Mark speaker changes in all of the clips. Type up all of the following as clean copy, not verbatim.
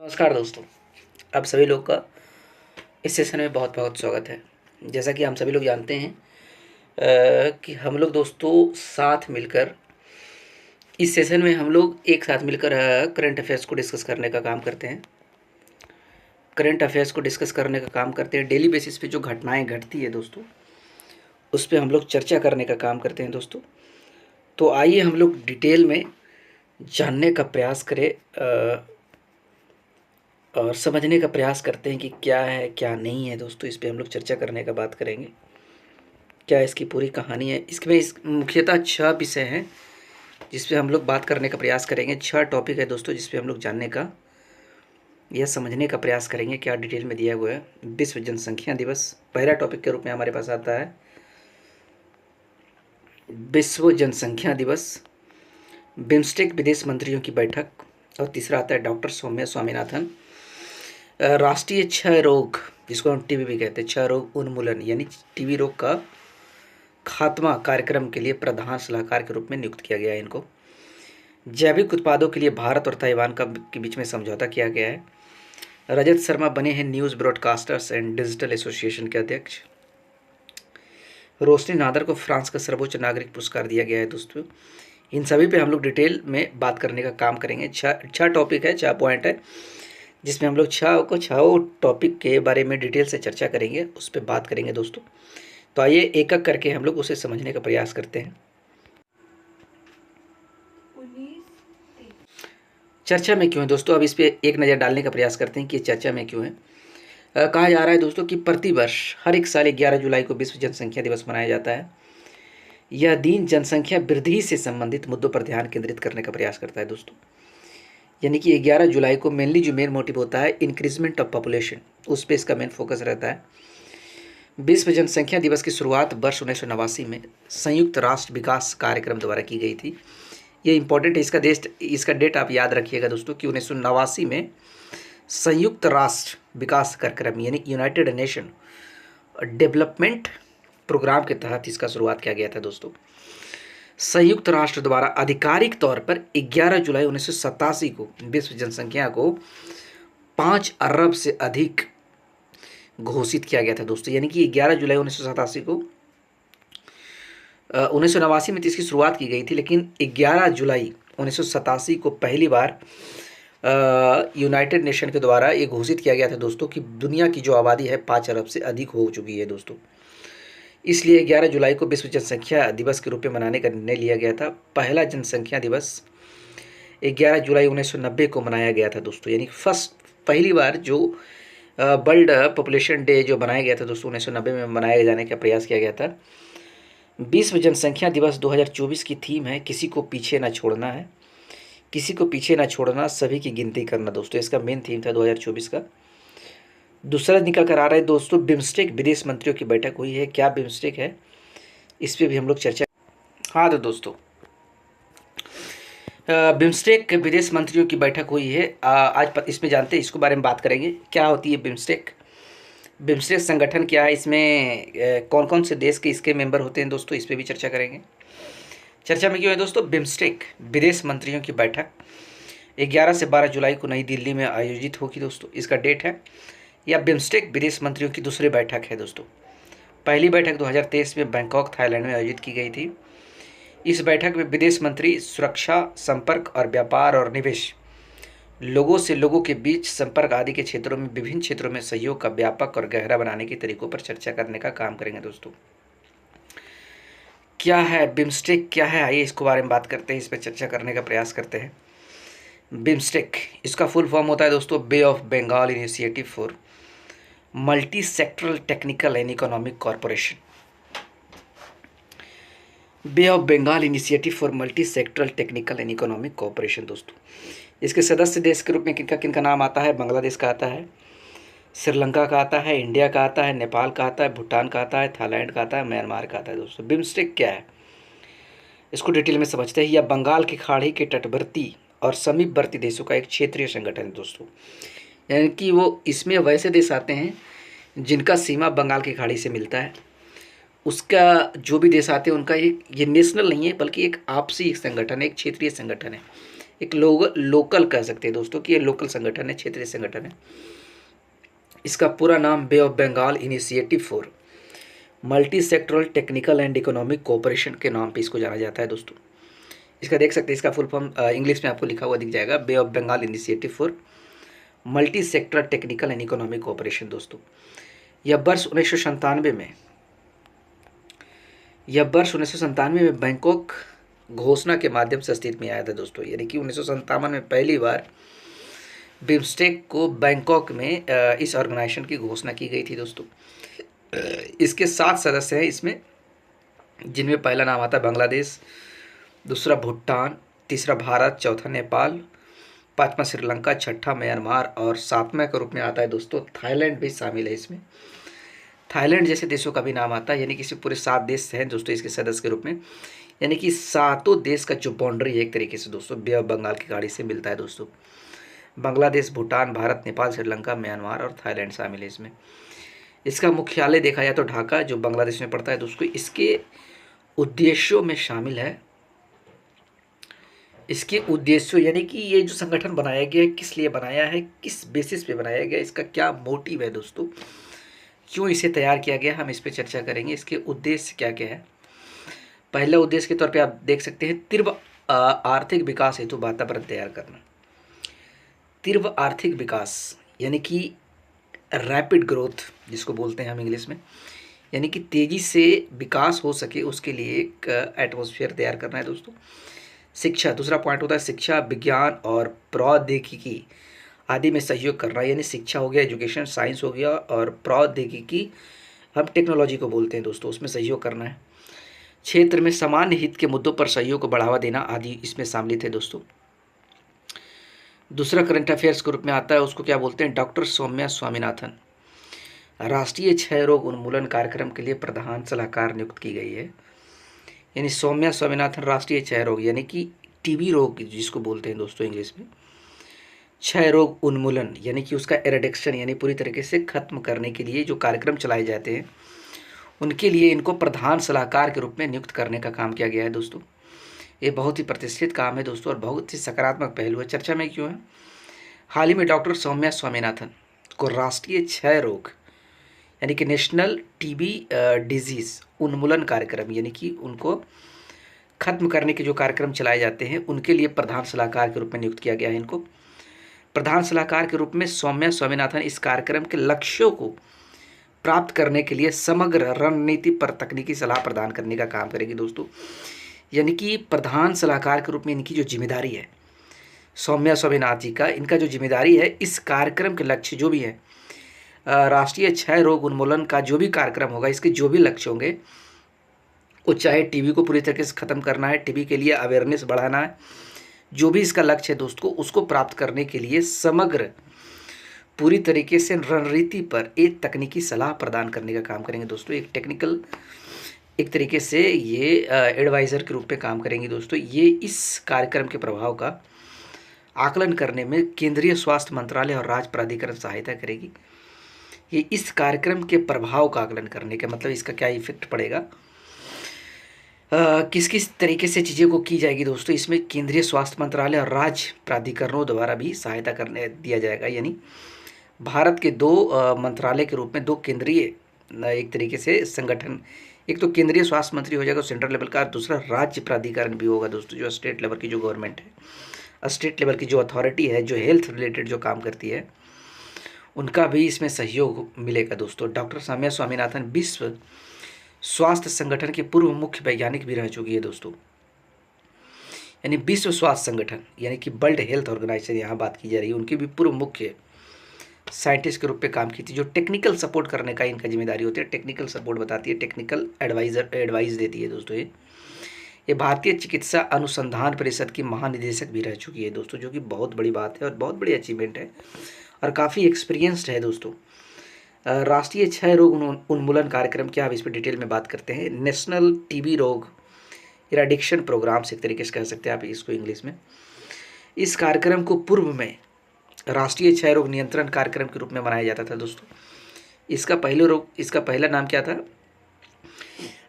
Speaker 1: नमस्कार दोस्तों, आप सभी लोग का इस सेशन में बहुत बहुत स्वागत है। जैसा कि हम सभी लोग जानते हैं कि हम लोग दोस्तों साथ मिलकर इस सेशन में हम लोग एक साथ मिलकर करंट अफेयर्स को डिस्कस करने का काम करते हैं। करंट अफेयर्स को डिस्कस करने का काम करते हैं। डेली बेसिस पे जो घटनाएं घटती है दोस्तों, उस पर हम लोग चर्चा करने का काम करते हैं दोस्तों। तो आइए हम लोग डिटेल में जानने का प्रयास करें और समझने का प्रयास करते हैं कि क्या है क्या नहीं है दोस्तों। इस पे हम लोग चर्चा करने का बात करेंगे, क्या इसकी पूरी कहानी है। इसमें मुख्यतः 6 विषय हैं जिस पे हम लोग बात करने का प्रयास करेंगे। 6 टॉपिक है दोस्तों जिस पे हम लोग जानने का या समझने का प्रयास करेंगे क्या डिटेल में दिया हुआ है। विश्व जनसंख्या दिवस पहला टॉपिक के रूप में हमारे पास आता है, विश्व जनसंख्या दिवस। बिम्स्टेक विदेश मंत्रियों की बैठक, और तीसरा आता है डॉक्टर सौम्या स्वामीनाथन राष्ट्रीय क्षय रोग, जिसको हम टीबी भी कहते हैं, क्षय रोग उन्मूलन यानी टीबी रोग का खात्मा कार्यक्रम के लिए प्रधान सलाहकार के रूप में नियुक्त किया गया है इनको। जैविक उत्पादों के लिए भारत और ताइवान के बीच में समझौता किया गया है। रजत शर्मा बने हैं news broadcasters and digital association के अध्यक्ष। रोशनी नादर को फ्रांस का सर्वोच्च नागरिक पुरस्कार दिया गया है दोस्तों। इन सभी पे हम लोग डिटेल में बात करने का काम करेंगे। 6 टॉपिक है, 6 पॉइंट है, जिसमें हम लोग 6 टॉपिक के बारे में डिटेल से चर्चा करेंगे, उस पर बात करेंगे दोस्तों। तो आइए एक एक करके हम लोग उसे समझने का प्रयास करते हैं। चर्चा में क्यों है दोस्तों, अब इस पर एक नज़र डालने का प्रयास करते हैं कि चर्चा में क्यों है। कहा जा रहा है दोस्तों कि प्रतिवर्ष हर एक साल 11 जुलाई को विश्व जनसंख्या दिवस मनाया जाता है। यह दिन जनसंख्या वृद्धि से संबंधित मुद्दों पर ध्यान केंद्रित करने का प्रयास करता है दोस्तों। यानी कि 11 जुलाई को मेनली जो मेन मोटिव होता है इंक्रीजमेंट ऑफ पॉपुलेशन, उस पर इसका मेन फोकस रहता है। विश्व जनसंख्या दिवस की शुरुआत वर्ष 1989 में संयुक्त राष्ट्र विकास कार्यक्रम द्वारा की गई थी। ये इंपॉर्टेंट है, इसका डेट आप याद रखिएगा दोस्तों कि 1989 में संयुक्त राष्ट्र विकास कार्यक्रम यानी यूनाइटेड नेशन डेवलपमेंट प्रोग्राम के तहत इसका शुरुआत किया गया था दोस्तों। संयुक्त राष्ट्र द्वारा आधिकारिक तौर पर 11 जुलाई 1987 को विश्व जनसंख्या को 5 अरब से अधिक घोषित किया गया था दोस्तों। यानी कि 11 जुलाई 1987 को 1989 में तो इसकी शुरुआत की गई थी, लेकिन 11 जुलाई 1987 को पहली बार यूनाइटेड नेशन के द्वारा ये घोषित किया गया था दोस्तों कि दुनिया की जो आबादी है 5 अरब से अधिक हो चुकी है दोस्तों। इसलिए 11 जुलाई को विश्व जनसंख्या दिवस के रूप में मनाने का निर्णय लिया गया था। पहला जनसंख्या दिवस 11 जुलाई 1990 को मनाया गया था दोस्तों। यानी पहली बार जो वर्ल्ड पॉपुलेशन डे जो बनाया गया था दोस्तों 1990 में मनाया जाने का प्रयास किया गया था। विश्व जनसंख्या दिवस 2024 की थीम है किसी को पीछे ना छोड़ना है, किसी को पीछे ना छोड़ना, सभी की गिनती करना दोस्तों। इसका मेन थीम था 2024 का। दूसरा निकल कर आ रहा है दोस्तों, बिम्स्टेक विदेश मंत्रियों की बैठक हुई है। क्या बिम्स्टेक है, इस पर भी हम लोग चर्चा। हाँ तो दोस्तों, बिम्स्टेक विदेश मंत्रियों की बैठक हुई है आज। इसमें जानते हैं, इसके बारे में बात करेंगे क्या होती है बिम्स्टेक। बिम्स्टेक संगठन क्या है, इसमें कौन कौन से देश के इसके मेंबर होते हैं दोस्तों, इस पर भी चर्चा करेंगे। चर्चा में क्यों है दोस्तों, बिम्स्टेक विदेश मंत्रियों की बैठक 11 से 12 जुलाई को नई दिल्ली में आयोजित होगी दोस्तों। इसका डेट है, या बिम्स्टेक विदेश मंत्रियों की दूसरी बैठक है दोस्तों। पहली बैठक 2023 में बैंकॉक थाईलैंड में आयोजित की गई थी। इस बैठक में विदेश मंत्री सुरक्षा, संपर्क और व्यापार और निवेश, लोगों से लोगों के बीच संपर्क आदि के क्षेत्रों में विभिन्न क्षेत्रों में सहयोग का व्यापक और गहरा बनाने के तरीकों पर चर्चा करने का काम करेंगे दोस्तों। क्या है बिम्स्टेक, क्या है, आइए इसके बारे में बात करते हैं, इस पर चर्चा करने का प्रयास करते हैं। बिम्स्टेक, इसका फुल फॉर्म होता है दोस्तों bay of Bengal initiative for multi sectoral technical and economic corporation. Bay of Bengal initiative for multi sectoral technical and economic corporation दोस्तों। इसके सदस्य देश के रूप में किनका किनका नाम आता है, बांग्लादेश का आता है, श्रीलंका का आता है, इंडिया का आता है, नेपाल का आता है, भूटान का आता है, थाईलैंड का आता है, म्यांमार का आता है दोस्तों। बिम्स्टेक क्या है, इसको डिटेल में समझते हैं। यह बंगाल की खाड़ी के तटवर्ती और समीपवर्ती देशों का एक क्षेत्रीय संगठन है दोस्तों। यानी कि वो इसमें वैसे देश आते हैं जिनका सीमा बंगाल की खाड़ी से मिलता है, उसका जो भी देश आते हैं उनका एक, ये नेशनल नहीं है बल्कि एक आपसी एक संगठन है, एक क्षेत्रीय संगठन है, एक लोकल कह सकते हैं दोस्तों कि ये लोकल संगठन है, क्षेत्रीय संगठन है। इसका पूरा नाम bay of Bengal initiative for multi sectoral technical and economic cooperation के नाम पे इसको जाना जाता है दोस्तों। इसका देख सकते हैं, इसका फुल फॉर्म इंग्लिश में आपको लिखा हुआ दिख जाएगा, bay of Bengal initiative for multi sector technical and economic cooperation दोस्तों। यह वर्ष 1997 में बैंकॉक घोषणा के माध्यम से अस्तित्व में आया था दोस्तों। यानी कि 1957 में पहली बार बिम्स्टेक को बैंकॉक में इस ऑर्गेनाइजेशन की घोषणा की गई थी दोस्तों। इसके 7 सदस्य हैं इसमें, जिनमें पहला नाम आता है बांग्लादेश, दूसरा भूटान, तीसरा भारत, चौथा नेपाल, पांचवा श्रीलंका, छठा म्यांमार और सातवें के रूप में आता है दोस्तों थाईलैंड भी शामिल है इसमें। थाईलैंड जैसे देशों का भी नाम आता है। यानी कि इसे पूरे 7 देश हैं दोस्तों इसके सदस्य के रूप में। यानी कि 7 देश का जो बाउंड्री है एक तरीके से दोस्तों बे ऑफ बंगाल की खाड़ी से मिलता है दोस्तों। बांग्लादेश, भूटान, भारत, नेपाल, श्रीलंका, म्यांमार और थाईलैंड शामिल है इसमें। इसका मुख्यालय देखा जाए तो ढाका जो बांग्लादेश में पड़ता है दोस्तों। इसके उद्देश्यों में शामिल है, इसके उद्देश्यों यानी कि ये जो संगठन बनाया गया है किस लिए बनाया है, किस बेसिस पे बनाया गया, इसका क्या मोटिव है दोस्तों, क्यों इसे तैयार किया गया, हम इस पर चर्चा करेंगे। इसके उद्देश्य क्या क्या है। पहला उद्देश्य के तौर पे आप देख सकते हैं तीव्र आर्थिक विकास हेतु वातावरण तैयार करना। तीव्र आर्थिक विकास यानी कि रैपिड ग्रोथ जिसको बोलते हैं हम इंग्लिश में, यानी कि तेज़ी से विकास हो सके उसके लिए एक एटमॉस्फेयर तैयार करना है दोस्तों। शिक्षा, दूसरा पॉइंट होता है शिक्षा, विज्ञान और प्रौद्योगिकी आदि में सहयोग करना। यानी शिक्षा हो गया, एजुकेशन, साइंस हो गया, और प्रौद्योगिकी हम टेक्नोलॉजी को बोलते हैं दोस्तों, उसमें सहयोग करना है। क्षेत्र में सामान्य हित के मुद्दों पर सहयोग को बढ़ावा देना आदि इसमें शामिल थे दोस्तों। दूसरा करंट अफेयर्स के रूप में आता है, उसको क्या बोलते हैं, डॉक्टर सौम्या स्वामीनाथन राष्ट्रीय क्षय रोग उन्मूलन कार्यक्रम के लिए प्रधान सलाहकार नियुक्त की गई है। यानी सौम्या स्वामीनाथन राष्ट्रीय क्षय रोग यानी कि टीबी रोग जिसको बोलते हैं दोस्तों इंग्लिश में, क्षय रोग उन्मूलन यानी कि उसका एरेडिक्शन यानी पूरी तरीके से खत्म करने के लिए जो कार्यक्रम चलाए जाते हैं उनके लिए इनको प्रधान सलाहकार के रूप में नियुक्त करने का काम किया गया है दोस्तों। ये बहुत ही प्रतिष्ठित काम है दोस्तों और बहुत ही सकारात्मक पहलू है। चर्चा में क्यों है, हाल ही में डॉक्टर सौम्या स्वामीनाथन को राष्ट्रीय क्षय रोग यानी कि नेशनल टीबी डिजीज़ उन्मूलन कार्यक्रम यानी कि उनको खत्म करने के जो कार्यक्रम चलाए जाते हैं उनके लिए प्रधान सलाहकार के रूप में नियुक्त किया गया है। इनको प्रधान सलाहकार के रूप में सौम्या स्वामीनाथन इस कार्यक्रम के लक्ष्यों को प्राप्त करने के लिए समग्र रणनीति पर तकनीकी सलाह प्रदान करने का काम करेगी दोस्तों। यानी कि प्रधान सलाहकार के रूप में इनकी जो जिम्मेदारी है सौम्या स्वामीनाथन जी का, इनका जो जिम्मेदारी है इस कार्यक्रम के लक्ष्य जो भी है राष्ट्रीय क्षय रोग उन्मूलन का जो भी कार्यक्रम होगा इसके जो भी लक्ष्य होंगे वो चाहे टीबी को पूरी तरीके से ख़त्म करना है, टीबी के लिए अवेयरनेस बढ़ाना है, जो भी इसका लक्ष्य है दोस्तों उसको प्राप्त करने के लिए समग्र पूरी तरीके से रणनीति पर एक तकनीकी सलाह प्रदान करने का काम करेंगे दोस्तों। एक टेक्निकल एक तरीके से ये एडवाइज़र के रूप में काम करेंगी दोस्तों। ये इस कार्यक्रम के प्रभाव का आकलन करने में केंद्रीय स्वास्थ्य मंत्रालय और राज्य प्राधिकरण सहायता करेगी। ये इस कार्यक्रम के प्रभाव का आकलन करने का मतलब इसका क्या इफेक्ट पड़ेगा, किस किस तरीके से चीज़ों को की जाएगी दोस्तों, इसमें केंद्रीय स्वास्थ्य मंत्रालय और राज्य प्राधिकरणों द्वारा भी सहायता करने दिया जाएगा। यानी भारत के 2 मंत्रालय के रूप में 2 केंद्रीय एक तरीके से संगठन, एक तो केंद्रीय स्वास्थ्य मंत्री हो जाएगा सेंट्रल लेवल का, दूसरा राज्य प्राधिकरण भी होगा दोस्तों जो स्टेट लेवल की जो गवर्नमेंट है, स्टेट लेवल की जो अथॉरिटी है जो हेल्थ रिलेटेड जो काम करती है उनका भी इसमें सहयोग मिलेगा दोस्तों। डॉक्टर सौम्या स्वामीनाथन विश्व स्वास्थ्य संगठन के पूर्व मुख्य वैज्ञानिक भी रह चुकी है दोस्तों। यानी विश्व स्वास्थ्य संगठन यानी कि वर्ल्ड हेल्थ ऑर्गेनाइजेशन यहाँ बात की जा रही है, उनकी भी पूर्व मुख्य साइंटिस्ट के रूप में काम की थी। जो टेक्निकल सपोर्ट करने का इनका जिम्मेदारी होती है, टेक्निकल सपोर्ट बताती है, टेक्निकल एडवाइस देती है दोस्तों। ये भारतीय चिकित्सा अनुसंधान परिषद की महानिदेशक भी रह चुकी है दोस्तों, जो कि बहुत बड़ी बात है और बहुत बड़ी अचीवमेंट है और काफ़ी एक्सपीरियंस्ड है दोस्तों। राष्ट्रीय क्षय रोग उन्मूलन कार्यक्रम क्या, अब इस पर डिटेल में बात करते हैं। नेशनल टीबी रोग इराडिक्शन प्रोग्राम से एक तरीके से कह सकते हैं आप इसको इंग्लिश में। इस कार्यक्रम को पूर्व में राष्ट्रीय क्षय रोग नियंत्रण कार्यक्रम के रूप में मनाया जाता था दोस्तों। इसका पहला नाम क्या था,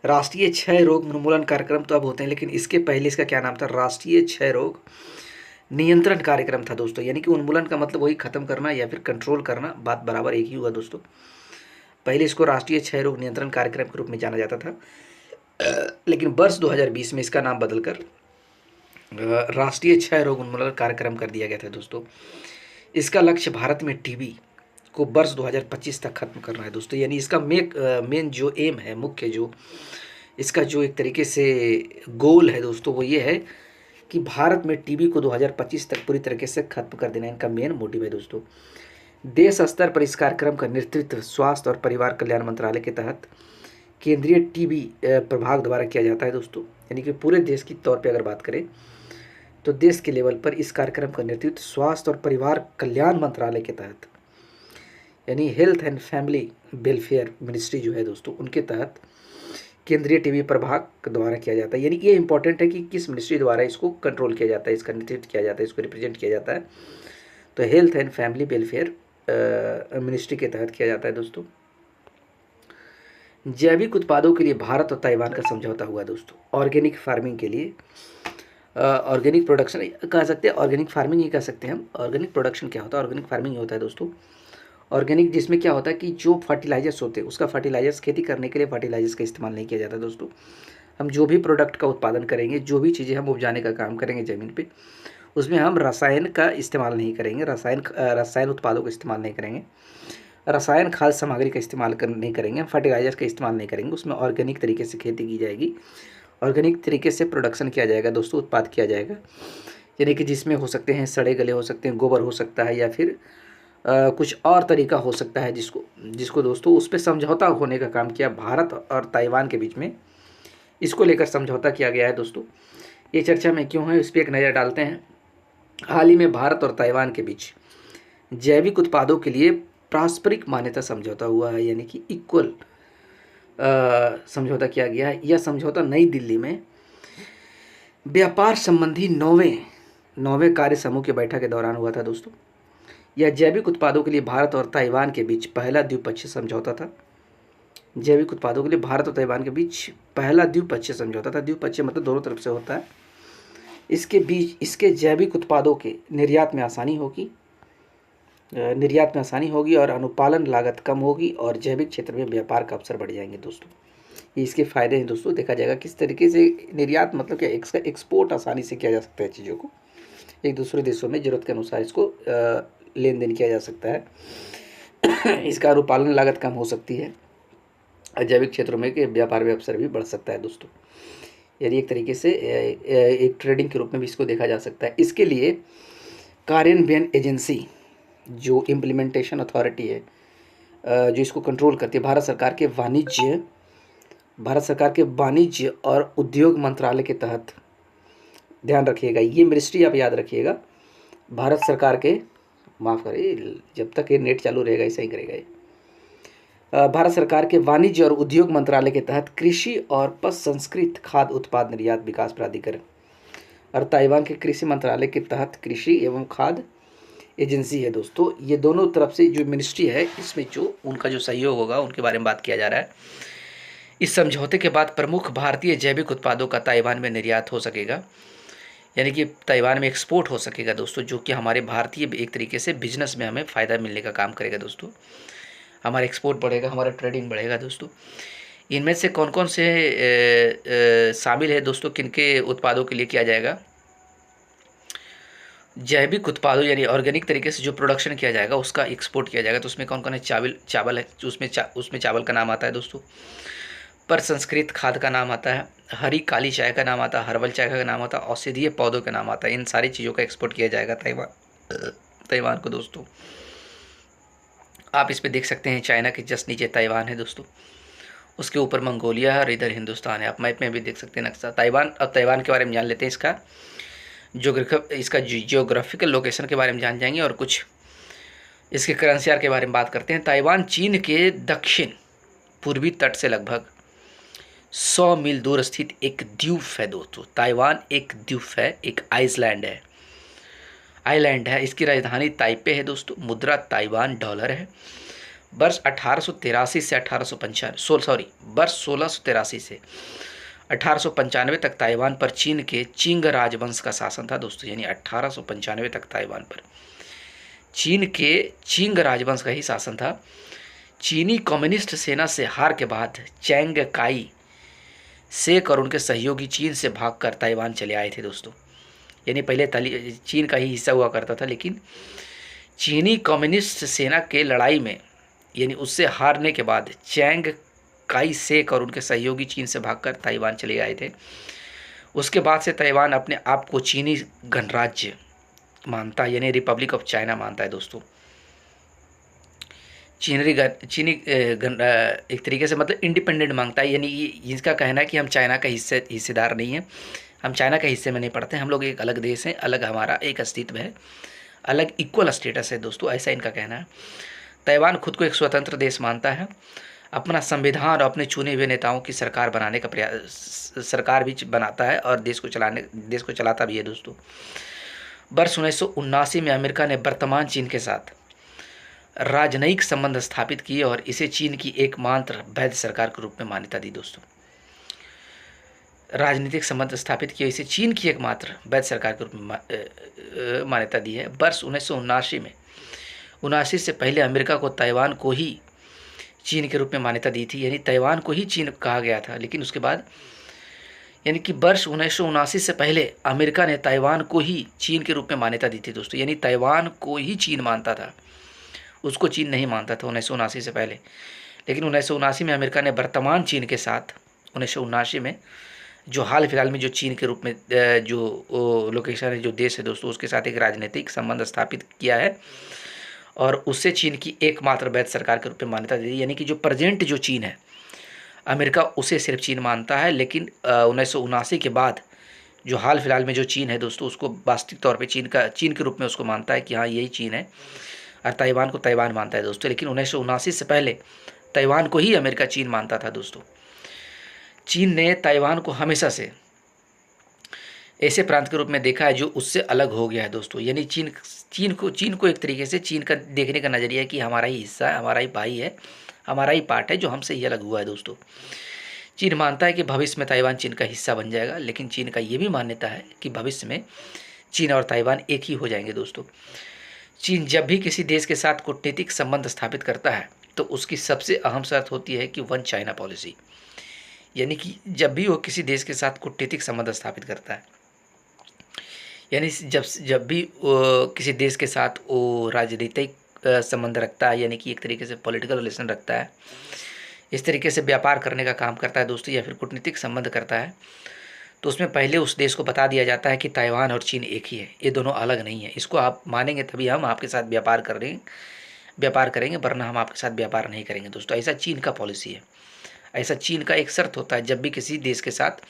Speaker 1: राष्ट्रीय क्षय रोग उन्मूलन कार्यक्रम तो अब होते हैं, लेकिन इसके पहले इसका क्या नाम था, राष्ट्रीय क्षय रोग नियंत्रण कार्यक्रम था दोस्तों, यानी कि उन्मूलन का मतलब वही खत्म करना या फिर कंट्रोल करना, बात बराबर एक ही हुआ दोस्तों। पहले इसको राष्ट्रीय क्षय रोग नियंत्रण कार्यक्रम के रूप में जाना जाता था, लेकिन वर्ष 2020 में इसका नाम बदलकर राष्ट्रीय क्षय रोग उन्मूलन कार्यक्रम कर दिया गया था दोस्तों। इसका लक्ष्य भारत में टीबी को वर्ष 2025 तक खत्म करना है दोस्तों। यानी इसका मेन जो एम है, मुख्य जो इसका जो एक तरीके से गोल है दोस्तों, वो ये है कि भारत में टीबी को 2025 तक पूरी तरीके से खत्म कर देना, इनका मेन मोटिव है दोस्तों। देश स्तर पर इस कार्यक्रम का नेतृत्व स्वास्थ्य और परिवार कल्याण मंत्रालय के तहत केंद्रीय टीबी प्रभाग द्वारा किया जाता है दोस्तों। यानी कि पूरे देश की तौर पे अगर बात करें तो देश के लेवल पर इस कार्यक्रम का नेतृत्व स्वास्थ्य और परिवार कल्याण मंत्रालय के तहत, यानी health and family welfare ministry जो है दोस्तों, उनके तहत केंद्रीय टीबी प्रभाग द्वारा किया जाता है। यानी ये इंपॉर्टेंट है कि किस मिनिस्ट्री द्वारा इसको कंट्रोल किया जाता है, इसका नेतृत्व किया जाता है, इसको रिप्रेजेंट किया जाता है। तो health and family welfare ministry के तहत किया जाता है दोस्तों। जैविक उत्पादों के लिए भारत और ताइवान का समझौता हुआ दोस्तों। ऑर्गेनिक फार्मिंग के लिए, ऑर्गेनिक प्रोडक्शन कह सकते हैं, ऑर्गेनिक फार्मिंग ही कह सकते हैं हम। ऑर्गेनिक प्रोडक्शन क्या होता है? ऑर्गेनिक फार्मिंग ही होता है दोस्तों। ऑर्गेनिक जिसमें क्या होता है कि जो फर्टिलाइजर्स होते हैं, उसका फर्टिलाइजर्स खेती करने के लिए फर्टिलाइजर्स का इस्तेमाल नहीं किया जाता दोस्तों। हम जो भी प्रोडक्ट का उत्पादन करेंगे, जो भी चीज़ें हम उपजाने का काम करेंगे ज़मीन पे, उसमें हम रसायन का इस्तेमाल नहीं करेंगे, रसायन उत्पादों का इस्तेमाल नहीं करेंगे, रसायन खाद्य सामग्री का इस्तेमाल नहीं करेंगे, फर्टिलाइजर्स का इस्तेमाल नहीं करेंगे। उसमें ऑर्गेनिक तरीके से खेती की जाएगी, ऑर्गेनिक तरीके से प्रोडक्शन किया जाएगा दोस्तों, उत्पाद किया जाएगा। यानी कि जिसमें हो सकते हैं सड़े गले हो सकते हैं, गोबर हो सकता है, या फिर कुछ और तरीका हो सकता है, जिसको दोस्तों उस पर समझौता होने का काम किया भारत और ताइवान के बीच में। इसको लेकर समझौता किया गया है दोस्तों। ये चर्चा में क्यों है, इस पर एक नज़र डालते हैं। हाल ही में भारत और ताइवान के बीच जैविक उत्पादों के लिए पारस्परिक मान्यता समझौता हुआ है, यानी कि इक्वल समझौता किया गया है। यह समझौता नई दिल्ली में व्यापार संबंधी नौवें कार्य समूह की बैठक के दौरान हुआ था दोस्तों। यह जैविक उत्पादों के लिए भारत और ताइवान के बीच पहला द्विपक्षीय समझौता था। जैविक उत्पादों के लिए भारत और ताइवान के बीच पहला द्विपक्षीय समझौता था। द्विपक्षीय मतलब दोनों तरफ से होता है। इसके जैविक उत्पादों के निर्यात में आसानी होगी और अनुपालन लागत कम होगी और जैविक क्षेत्र में व्यापार का अवसर बढ़ जाएंगे दोस्तों। ये इसके फ़ायदे हैं दोस्तों। देखा जाएगा किस तरीके से निर्यात मतलब क्या, एक्सपोर्ट आसानी से किया जा सकता है, चीज़ों को एक दूसरे देशों में ज़रूरत के अनुसार इसको लेन देन किया जा सकता है। इसका अनुपालन लागत कम हो सकती है, जैविक क्षेत्रों में के व्यापार में अवसर भी बढ़ सकता है दोस्तों। यानी एक तरीके से एक ट्रेडिंग के रूप में भी इसको देखा जा सकता है। इसके लिए कार्यान्वयन एजेंसी, जो इम्प्लीमेंटेशन अथॉरिटी है, जो इसको कंट्रोल करती है, भारत सरकार के वाणिज्य और उद्योग मंत्रालय के तहत, ध्यान रखिएगा ये मिनिस्ट्री आप याद रखिएगा, भारत सरकार के, माफ़ करिए जब तक ये नेट चालू रहेगा ऐसा ही करेगा ये, भारत सरकार के वाणिज्य और उद्योग मंत्रालय के तहत कृषि और प्रसंस्कृत खाद्य उत्पाद निर्यात विकास प्राधिकरण, और ताइवान के कृषि मंत्रालय के तहत कृषि एवं खाद्य एजेंसी है दोस्तों। ये दोनों तरफ से जो मिनिस्ट्री है, इसमें जो उनका जो सहयोग होगा उनके बारे में बात किया जा रहा है। इस समझौते के बाद प्रमुख भारतीय जैविक उत्पादों का ताइवान में निर्यात हो सकेगा, यानी कि ताइवान में एक्सपोर्ट हो सकेगा दोस्तों, जो कि हमारे भारतीय एक तरीके से बिजनेस में हमें फ़ायदा मिलने का काम करेगा दोस्तों। हमारा एक्सपोर्ट बढ़ेगा, हमारा ट्रेडिंग बढ़ेगा दोस्तों। इनमें से कौन कौन से शामिल है दोस्तों, किनके उत्पादों के लिए किया जाएगा? जैविक उत्पादों यानी ऑर्गेनिक तरीके से जो प्रोडक्शन किया जाएगा उसका एक्सपोर्ट किया जाएगा। तो उसमें कौन कौन है? चावल है, उसमें चावल का नाम आता है दोस्तों। प्रसंस्कृत खाद्य का नाम आता है, हरी काली चाय का नाम आता है, हर्बल चाय का नाम आता है, औषधीय पौधों का नाम आता है। इन सारी चीज़ों का एक्सपोर्ट किया जाएगा ताइवान को दोस्तों। आप इस पे देख सकते हैं चाइना के जस्ट नीचे ताइवान है दोस्तों, उसके ऊपर मंगोलिया है और इधर हिंदुस्तान है। आप मैप में भी देख सकते हैं नक्शा ताइवान। अब ताइवान के बारे में जान लेते हैं, इसका जियोग्राफिकल लोकेशन के बारे में जान जाएंगे और कुछ इसके करेंसी के बारे में बात करते हैं। ताइवान चीन के दक्षिण पूर्वी तट से लगभग 100 मील दूर स्थित एक द्वीप है दोस्तों। ताइवान एक द्वीप है, एक आइलैंड है। इसकी राजधानी ताइपे है दोस्तों। मुद्रा ताइवान डॉलर है। वर्ष 1683 से 1895 तक ताइवान पर चीन के चिंग राजवंश का शासन था दोस्तों, यानी 1895 तक ताइवान पर चीन के चिंग राजवंश का ही शासन था। चीनी कम्युनिस्ट सेना से हार के बाद चैंग काई शेक और उनके सहयोगी चीन से भागकर ताइवान चले आए थे दोस्तों, यानी पहले चीन का ही हिस्सा हुआ करता था, लेकिन चीनी कम्युनिस्ट सेना के लड़ाई में यानी उससे हारने के बाद चैंग काई शेक और उनके सहयोगी चीन से भागकर ताइवान चले आए थे। उसके बाद से ताइवान अपने आप को चीनी गणराज्य मानता है, यानी रिपब्लिक ऑफ चाइना मानता है दोस्तों। चीनी एक तरीके से मतलब इंडिपेंडेंट मांगता है, यानी ये इसका कहना है कि हम चाइना का हिस्सेदार नहीं हैं, हम चाइना के हिस्से में नहीं पड़ते, हम लोग एक अलग देश हैं, अलग हमारा एक अस्तित्व है, अलग इक्वल स्टेटस है दोस्तों, ऐसा इनका कहना है। ताइवान खुद को एक स्वतंत्र देश मानता है, अपना संविधान और अपने चुने हुए नेताओं की सरकार बनाने का प्रयास सरकार भी बनाता है और देश को चलाता भी है दोस्तों। वर्ष 1979 में अमेरिका ने वर्तमान चीन के साथ राजनयिक संबंध स्थापित किए और इसे चीन की एकमात्र वैध सरकार के रूप में मान्यता दी दोस्तों। राजनीतिक संबंध स्थापित किए, इसे चीन की एकमात्र वैध सरकार के रूप में मान्यता दी है। वर्ष 1979 में 79 से पहले अमेरिका को ताइवान को ही चीन के रूप में मान्यता दी थी, यानी ताइवान को ही चीन कहा गया था, लेकिन उसके बाद यानी कि वर्ष 1979 से पहले अमेरिका ने ताइवान को ही चीन के रूप में मान्यता दी थी दोस्तों, यानी ताइवान को ही चीन मानता था, उसको चीन नहीं मानता था 1979 से पहले। लेकिन 1979 में अमेरिका ने वर्तमान चीन के साथ 1979 में जो हाल फिलहाल में जो चीन के रूप में जो लोकेशन है, जो देश है दोस्तों, उसके साथ एक राजनीतिक संबंध स्थापित किया है और उससे चीन की एकमात्र वैध सरकार के रूप में मान्यता दे दी। यानी कि जो प्रेजेंट जो चीन है, अमेरिका उसे सिर्फ चीन मानता है, लेकिन 1979 के बाद जो हाल फिलहाल में जो चीन है दोस्तों, उसको वास्तविक तौर पे चीन के रूप में उसको मानता है कि हाँ यही चीन है, और ताइवान को ताइवान मानता है दोस्तों। लेकिन 1979 से पहले ताइवान को ही अमेरिका चीन मानता था दोस्तों। चीन ने ताइवान को हमेशा से ऐसे प्रांत के रूप में देखा है जो उससे अलग हो गया है दोस्तों, यानी चीन को एक तरीके से चीन का देखने का नज़रिया है कि हमारा ही हिस्सा है, हमारा ही भाई है, हमारा ही पार्ट है जो हमसे ही अलग हुआ है दोस्तों। चीन मानता है कि भविष्य में ताइवान चीन का हिस्सा बन जाएगा, लेकिन चीन का ये भी मान्यता है कि भविष्य में चीन और ताइवान एक ही हो जाएंगे दोस्तों। चीन जब भी किसी देश के साथ कूटनीतिक संबंध स्थापित करता है तो उसकी सबसे अहम शर्त होती है कि वन चाइना पॉलिसी, यानी कि जब भी वो किसी देश के साथ कूटनीतिक संबंध स्थापित करता है, यानी जब भी किसी देश के साथ वो राजनीतिक संबंध रखता है, यानी कि एक तरीके से पॉलिटिकल रिलेशन रखता है, इस तरीके से व्यापार करने का काम करता है दोस्तों, या फिर कूटनीतिक संबंध करता है, तो उसमें पहले उस देश को बता दिया जाता है कि ताइवान और चीन एक ही है, ये दोनों अलग नहीं है, इसको आप मानेंगे तभी हम आपके साथ व्यापार करेंगे, वरना हम आपके साथ व्यापार नहीं करेंगे दोस्तों। ऐसा चीन का पॉलिसी है, ऐसा चीन का एक शर्त होता है जब भी किसी देश के साथ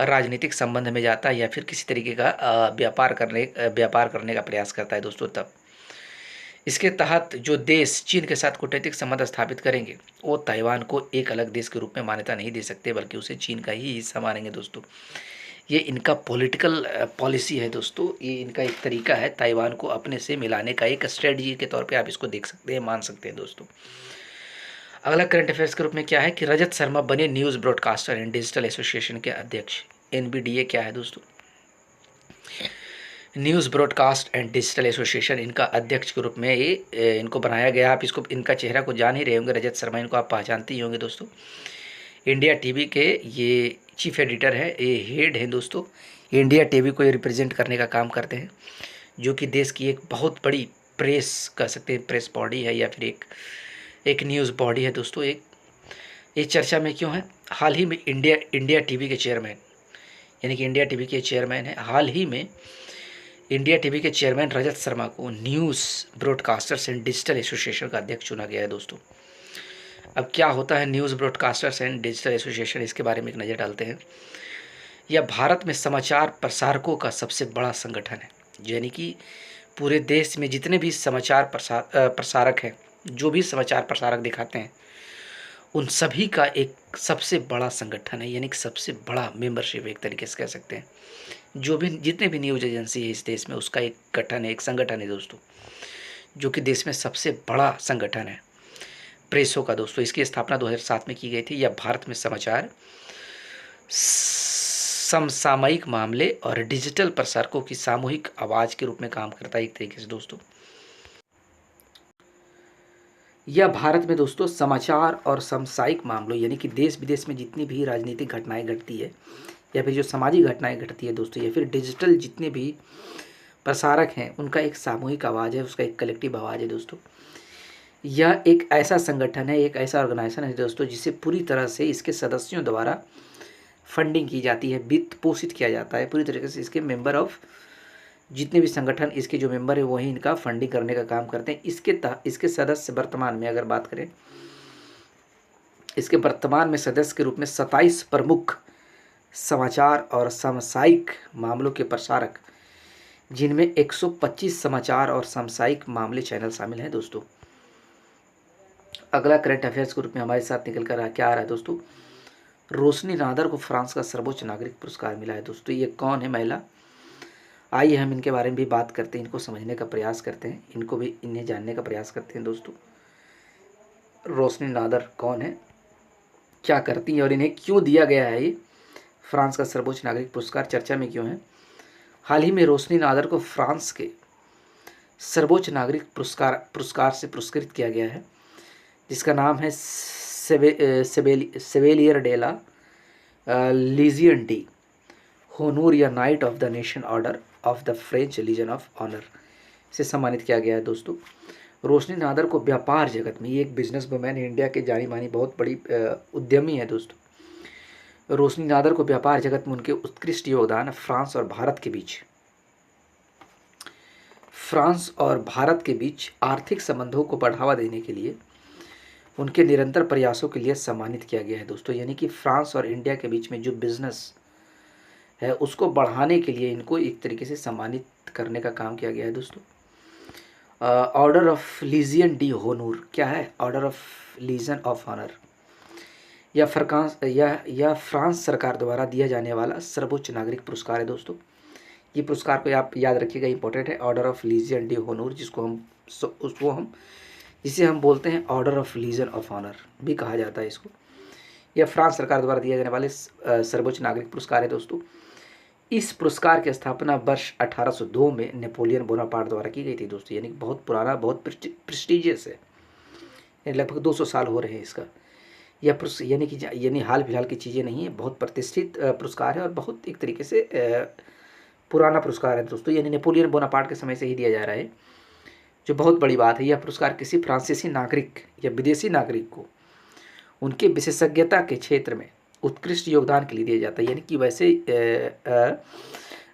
Speaker 1: राजनीतिक संबंध में जाता है या फिर किसी तरीके का व्यापार करने का प्रयास करता है दोस्तों। तब इसके तहत जो देश चीन के साथ कूटनीतिक संबंध स्थापित करेंगे वो ताइवान को एक अलग देश के रूप में मान्यता नहीं दे सकते, बल्कि उसे चीन का ही हिस्सा मानेंगे दोस्तों। ये इनका पॉलिटिकल पॉलिसी है दोस्तों, ये इनका एक तरीका है ताइवान को अपने से मिलाने का, एक स्ट्रेटजी के तौर पे आप इसको देख सकते हैं, मान सकते हैं दोस्तों। अगला करंट अफेयर्स के रूप में क्या है कि रजत शर्मा बने news broadcaster and digital association के अध्यक्ष। NBDA क्या है दोस्तों? News broadcast and digital association, इनका अध्यक्ष के रूप में ये इनको बनाया गया। आप इनका चेहरा को जान ही रहे होंगे, रजत शर्मा, इनको आप पहचानते ही होंगे दोस्तों। इंडिया टीवी के ये चीफ एडिटर है, ये हेड है दोस्तों। इंडिया टीवी को ये रिप्रेजेंट करने का काम करते हैं, जो कि देश की एक बहुत बड़ी प्रेस कह सकते हैं, प्रेस बॉडी है या फिर एक न्यूज़ बॉडी है दोस्तों। ये चर्चा में क्यों है? हाल ही में इंडिया टीवी के चेयरमैन, यानी कि इंडिया टीवी के चेयरमैन है, हाल ही में इंडिया टीवी के चेयरमैन रजत शर्मा को news broadcasters and digital association का अध्यक्ष चुना गया है दोस्तों। अब क्या होता है news broadcasters and digital association, इसके बारे में एक नज़र डालते हैं। यह भारत में समाचार प्रसारकों का सबसे बड़ा संगठन है, यानी कि पूरे देश में जितने भी समाचार प्रसारक हैं, जो भी समाचार प्रसारक दिखाते हैं, उन सभी का एक सबसे बड़ा संगठन है, यानी कि सबसे बड़ा मेंबरशिप एक तरीके से कह सकते हैं। जो भी जितने भी न्यूज़ एजेंसी है इस देश में, उसका एक गठन है, एक संगठन है दोस्तों, जो कि देश में सबसे बड़ा संगठन है प्रेसों का दोस्तों। इसकी स्थापना 2007 में की गई थी। यह भारत में समाचार समसामयिक मामले और डिजिटल प्रसारकों की सामूहिक आवाज़ के रूप में काम करता है एक तरीके से दोस्तों। यह भारत में दोस्तों समाचार और समसामयिक मामलों यानी कि देश विदेश में जितनी भी राजनीतिक घटनाएं घटती है या फिर जो सामाजिक घटनाएं घटती है दोस्तों, या फिर डिजिटल जितने भी प्रसारक हैं उनका एक सामूहिक आवाज़ है, उसका एक कलेक्टिव आवाज़ है दोस्तों। यह एक ऐसा संगठन है, एक ऐसा ऑर्गेनाइजेशन है दोस्तों जिसे पूरी तरह से इसके सदस्यों द्वारा फंडिंग की जाती है, वित्त पोषित किया जाता है पूरी तरीके से। इसके मेंबर ऑफ जितने भी संगठन इसके जो मेंबर है वही इनका फंडिंग करने का काम करते हैं। इसके सदस्य वर्तमान में अगर बात करें, इसके वर्तमान में सदस्य के रूप में 27 प्रमुख समाचार और समसामयिक मामलों के प्रसारक, जिनमें 125 समाचार और समसामयिक मामले चैनल शामिल हैं दोस्तों। अगला करंट अफेयर्स के रूप में हमारे साथ निकल कर क्या आ रहा है दोस्तों, रोशनी नादर को फ्रांस का सर्वोच्च नागरिक पुरस्कार मिला है दोस्तों। ये कौन है महिला, आइए हम इनके बारे में भी बात करते हैं, इनको समझने का प्रयास करते हैं, इन्हें जानने का प्रयास करते हैं दोस्तों। रोशनी नादर कौन है, क्या करती हैं और इन्हें क्यों दिया गया है ये फ्रांस का सर्वोच्च नागरिक पुरस्कार, चर्चा में क्यों है। हाल ही में रोशनी नादर को फ्रांस के सर्वोच्च नागरिक पुरस्कार से पुरस्कृत किया गया है, जिसका नाम है सेवेलियर डेला लीजियन डी होनूर या Knight of the Nation Order of the French Legion of Honour से सम्मानित किया गया है दोस्तों। रोशनी नादर को व्यापार जगत में, ये एक बिजनेस वुमेन है, इंडिया के जानी मानी बहुत बड़ी उद्यमी है दोस्तों। रोशनी नादर को व्यापार जगत में उनके उत्कृष्ट योगदान फ्रांस और भारत के बीच आर्थिक संबंधों को बढ़ावा देने के लिए उनके निरंतर प्रयासों के लिए सम्मानित किया गया है दोस्तों। यानी कि फ्रांस और इंडिया के बीच में जो बिजनेस है उसको बढ़ाने के लिए इनको एक तरीके से सम्मानित करने का काम किया गया है दोस्तों। Order of Legion d'Honneur क्या है, Order of Legion of Honour, यह फ्रांस सरकार द्वारा दिया जाने वाला सर्वोच्च नागरिक पुरस्कार है दोस्तों। ये पुरस्कार को आप याद रखिएगा, इंपॉर्टेंट है, Order of Legion d'Honneur, जिसे हम बोलते हैं Order of Legion of Honour भी कहा जाता है इसको। यह फ्रांस सरकार द्वारा दिए जाने वाले सर्वोच्च नागरिक पुरस्कार है दोस्तों। इस पुरस्कार की स्थापना वर्ष 1802 में नेपोलियन बोनापार्ट द्वारा की गई थी दोस्तों। यानी बहुत पुराना, बहुत प्रेस्टिजियस है, लगभग 200 साल हो रहे हैं इसका। यह यानी हाल फिलहाल की चीज़ें नहीं है, बहुत प्रतिष्ठित पुरस्कार है और बहुत एक तरीके से पुराना पुरस्कार है दोस्तों। यानी नेपोलियन बोनापार्ट के समय से ही दिया जा रहा है, जो बहुत बड़ी बात है। यह पुरस्कार किसी फ्रांसीसी नागरिक या विदेशी नागरिक को उनके विशेषज्ञता के क्षेत्र में उत्कृष्ट योगदान के लिए दिया जाता है। यानी कि वैसे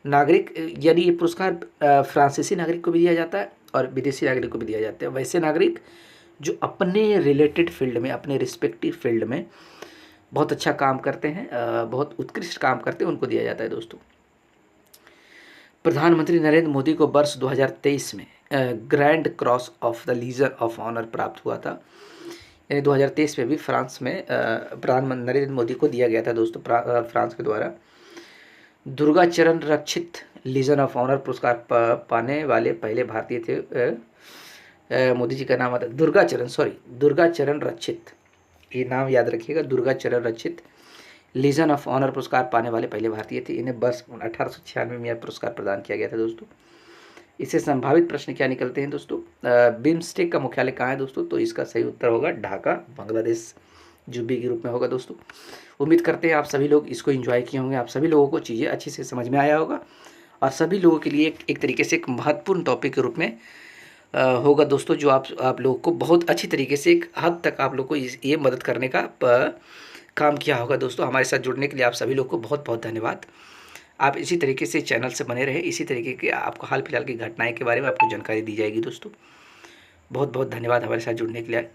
Speaker 1: नागरिक, यानी ये पुरस्कार फ्रांसीसी नागरिक को भी दिया जाता है और विदेशी नागरिक को भी दिया जाता है। वैसे नागरिक जो अपने रिलेटेड फील्ड में, अपने रिस्पेक्टिव फील्ड में बहुत अच्छा काम करते हैं, बहुत उत्कृष्ट काम करते हैं, उनको दिया जाता है दोस्तों। प्रधानमंत्री नरेंद्र मोदी को वर्ष 2023 में Grand Cross of the Legion of Honour प्राप्त हुआ था। यानी 2023 में भी फ्रांस में प्रधानमंत्री नरेंद्र मोदी को दिया गया था दोस्तों, फ्रांस के द्वारा। दुर्गा चरण रक्षित लीजन ऑफ ऑनर पुरस्कार पाने वाले पहले भारतीय थे। मोदी जी का नाम आता दुर्गा चरण रक्षित, ये नाम याद रखिएगा, दुर्गा चरण रक्षित लीजन ऑफ ऑनर पुरस्कार पाने वाले पहले भारतीय थे। इन्हें वर्ष 1896 में यह पुरस्कार प्रदान किया गया था दोस्तों। इससे संभावित प्रश्न क्या निकलते हैं दोस्तों, बिम्स्टेक का मुख्यालय कहाँ है दोस्तों, तो इसका सही उत्तर होगा ढाका, बांग्लादेश, जुब्बी के रूप में होगा दोस्तों। उम्मीद करते हैं आप सभी लोग इसको एंजॉय किए होंगे, आप सभी लोगों को चीज़ें अच्छे से समझ में आया होगा और सभी लोगों के लिए एक तरीके से एक महत्वपूर्ण टॉपिक के रूप में होगा दोस्तों, जो आप लोगों को बहुत अच्छी तरीके से एक हद तक आप लोग को ये मदद करने का काम किया होगा दोस्तों। हमारे साथ जुड़ने के लिए आप सभी लोग को बहुत बहुत धन्यवाद। आप इसी तरीके से चैनल से बने रहे, इसी तरीके के आपको हाल फिलहाल की घटनाएं के बारे में आपको जानकारी दी जाएगी दोस्तों। बहुत बहुत धन्यवाद हमारे साथ जुड़ने के लिए।